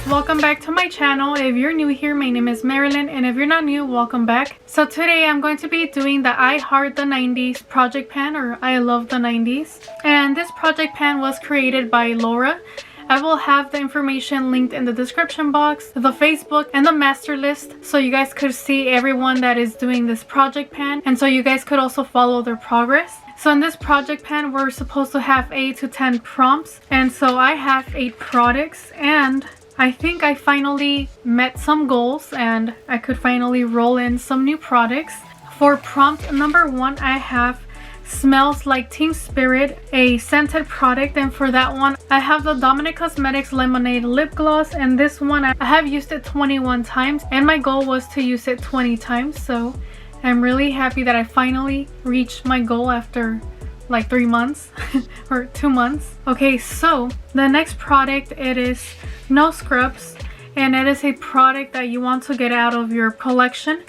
welcome back to my channel. If you're new here, my name is Marilyn, and if you're not new, welcome back. So today I'm going to be doing the I Heart the 90s project pan, or I Love the 90s, and this project pan was created by Laura. I will have the information linked in the description box, the Facebook, and the master list, so you guys could see everyone that is doing this project pan, and so you guys could also follow their progress. So in this project pan, we're supposed to have 8 to 10 prompts, and so I have 8 products, and I think I finally met some goals and I could finally roll in some new products. For prompt number 1, I have Smells Like Teen Spirit, a scented product, and for that one I have the Dominic Cosmetics Lemonade Lip Gloss, and this one I have used it 21 times and my goal was to use it 20 times, so I'm really happy that I finally reached my goal after like 3 months or 2 months. Okay, so the next product, it is No Scrubs, and it is a product that you want to get out of your collection.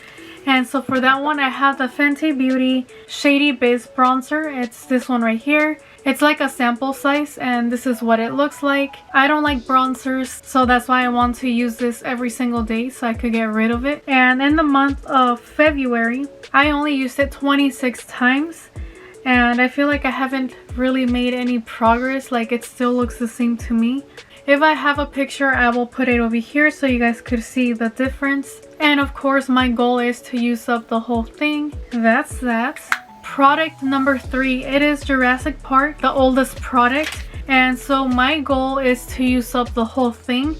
And so for that one I have the Fenty Beauty Shady Biz Bronzer. It's this one right here. It's like a sample size and this is what it looks like. I don't like bronzers, so that's why I want to use this every single day so I could get rid of it. And in the month of February I only used it 26 times and I feel like I haven't really made any progress. Like, it still looks the same to me. If I have a picture, I will put it over here so you guys could see the difference. And of course my goal is to use up the whole thing. That's that. Product number 3, it is Jurassic Park, the oldest product, and so my goal is to use up the whole thing.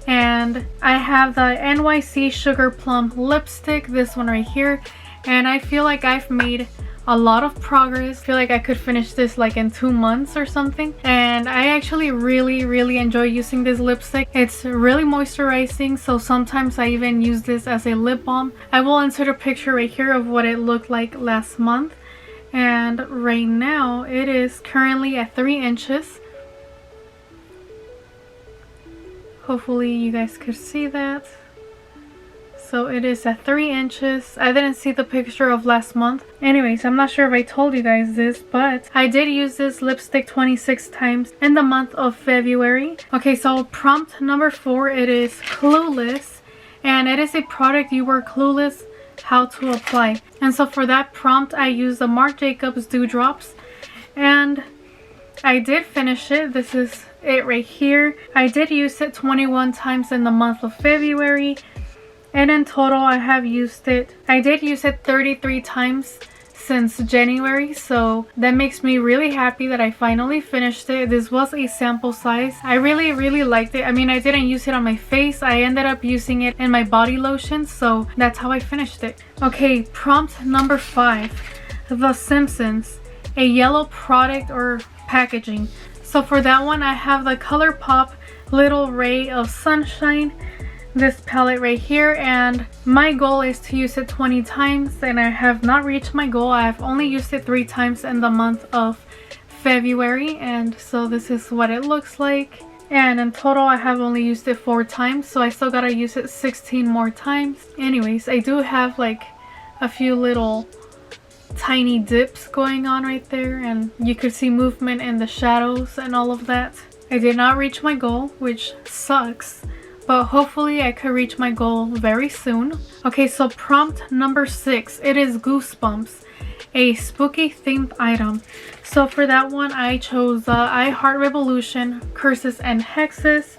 And I have the NYC Sugar Plum lipstick, this one right here, and I feel like I've made a lot of progress. I feel like I could finish this like in 2 months or something, and I actually really enjoy using this lipstick. It's really moisturizing, so sometimes I even use this as a lip balm. I will insert a picture right here of what it looked like last month, and right now it is currently at 3 inches. Hopefully you guys could see that. So it is at 3 inches. I didn't see the picture of last month. Anyways, I'm not sure if I told you guys this, but I did use this lipstick 26 times in the month of February. Okay, so prompt number 4, it is Clueless, and it is a product you were clueless how to apply. And so for that prompt I used the Marc Jacobs Dewdrops, and I did finish it. This is it right here. I did use it 21 times in the month of February. And in total I did use it 33 times since January, so that makes me really happy that I finally finished it. This was a sample size. I really liked it. I mean, I didn't use it on my face. I ended up using it in my body lotion, so that's how I finished it. Okay, prompt number 5, The Simpsons, a yellow product or packaging. So for that one I have the ColourPop Little Ray of Sunshine, this palette right here, and my goal is to use it 20 times and I have not reached my goal. I have only used it 3 times in the month of February, and so this is what it looks like. And in total I have only used it 4 times, so I still gotta use it 16 more times. Anyways, I do have like a few little tiny dips going on right there, and you could see movement in the shadows and all of that. I did not reach my goal, which sucks, but hopefully I could reach my goal very soon. Okay, so prompt number 6, it is Goosebumps, a spooky themed item. So for that one I chose I Heart Revolution Curses and Hexes,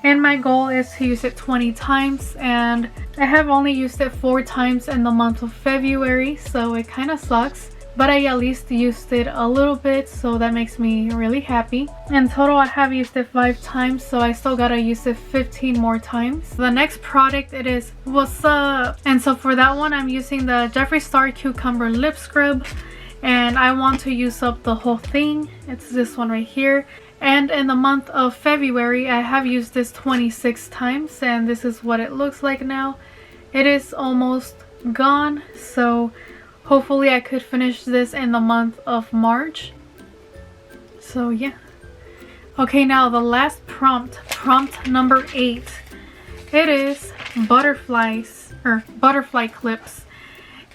and my goal is to use it 20 times, and I have only used it 4 times in the month of February, so it kind of sucks. But I at least used it a little bit, so that makes me really happy. In total I have used it 5 times, so I still gotta use it 15 more times. The next product, it is What's Up, and so for that one I'm using the Jeffree Star Cucumber Lip Scrub, and I want to use up the whole thing. It's this one right here, and in the month of February I have used this 26 times, and this is what it looks like now. It is almost gone, so hopefully I could finish this in the month of March. So yeah. Okay, now the last prompt, prompt number 8. It is butterflies, or butterfly clips.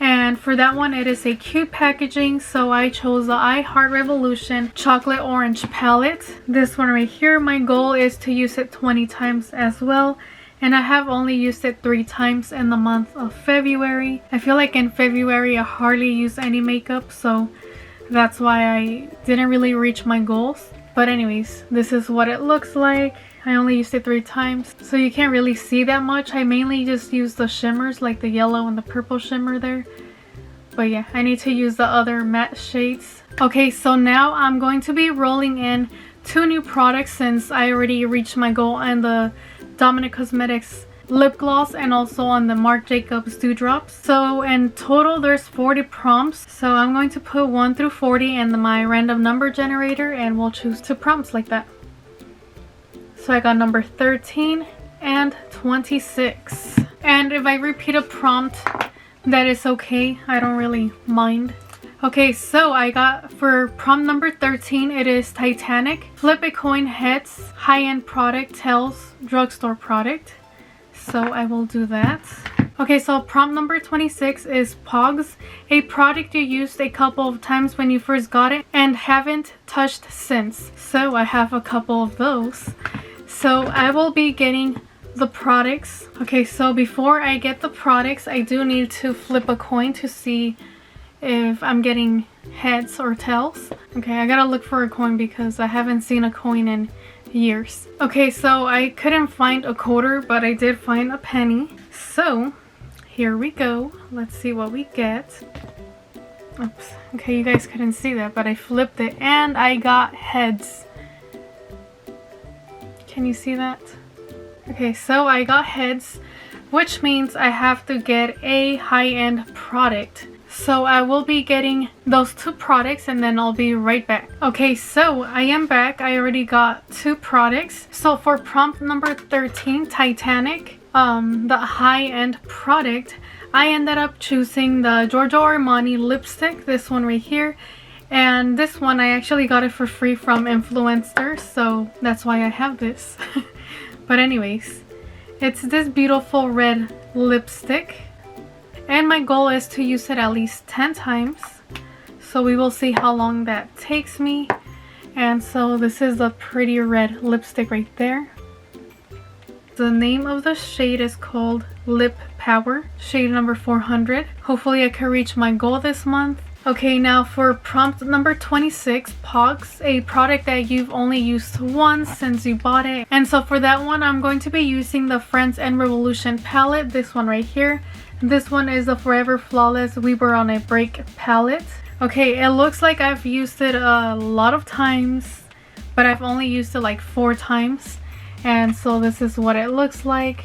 And for that one, it is a cute packaging, so I chose the I Heart Revolution Chocolate Orange palette. This one right here, my goal is to use it 20 times as well. And I have only used it 3 times in the month of February. I feel like in February I hardly use any makeup, so that's why I didn't really reach my goals. But anyways, this is what it looks like. I only used it 3 times, so you can't really see that much. I mainly just use the shimmers, like the yellow and the purple shimmer there. But yeah, I need to use the other matte shades. Okay, so now I'm going to be rolling in 2 new products since I already reached my goal on the Dominic Cosmetics lip gloss and also on the Marc Jacobs Dewdrops. So in total there's 40 prompts, so I'm going to put 1 through 40 in my random number generator and we'll choose 2 prompts like that. So I got number 13 and 26. And if I repeat a prompt, that is okay. I don't really mind. Okay, so I got for prompt number 13, it is Titanic, flip a coin, heads, high-end product, tails, drugstore product. So I will do that. Okay, so prompt number 26 is Pogs, a product you used a couple of times when you first got it and haven't touched since. So I have a couple of those. So I will be getting the products. Okay, so before I get the products, I do need to flip a coin to see if I'm getting heads or tails. Okay, I gotta look for a coin because I haven't seen a coin in years. Okay, so I couldn't find a quarter, but I did find a penny. So here we go. Let's see what we get. Oops. Okay, you guys couldn't see that, but I flipped it and I got heads. Can you see that? Okay, so I got heads, which means I have to get a high-end product. So I will be getting those 2 products and then I'll be right back. Okay, so I am back. I already got 2 products. So for prompt number 13, Titanic, the high-end product, I ended up choosing the Giorgio Armani lipstick, this one right here. And this one, I actually got it for free from influencers, so that's why I have this. But anyways, it's this beautiful red lipstick. And my goal is to use it at least 10 times. So we will see how long that takes me. And so this is the pretty red lipstick right there. The name of the shade is called Lip Power, shade number 400. Hopefully I can reach my goal this month. Okay, now for prompt number 26, Pogs, a product that you've only used once since you bought it. And so for that one, I'm going to be using the Friends and Revolution palette, this one right here. This one is the Forever Flawless We Were on a Break palette. Okay, it looks like I've used it a lot of times, but I've only used it like 4 times. And so this is what it looks like.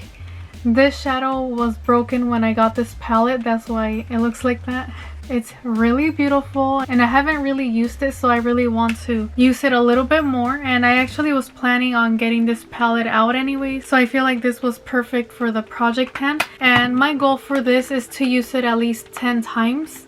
This shadow was broken when I got this palette, that's why it looks like that. It's really beautiful and I haven't really used it, so I really want to use it a little bit more. And I actually was planning on getting this palette out anyway, so I feel like this was perfect for the project pan. And my goal for this is to use it at least 10 times.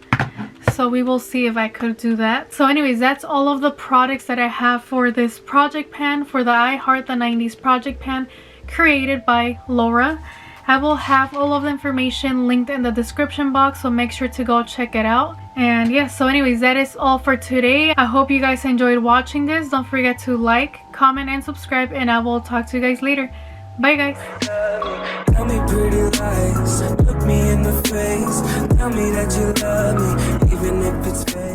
So we will see if I could do that. So anyways, that's all of the products that I have for this project pan, for the I Heart the 90s project pan created by Laura. I will have all of the information linked in the description box, so make sure to go check it out. And yeah, so anyways, that is all for today. I hope you guys enjoyed watching this. Don't forget to like, comment, and subscribe, and I will talk to you guys later. Bye guys. Tell me pretty lies, look me in the face, tell me that you love me, even if it's fake.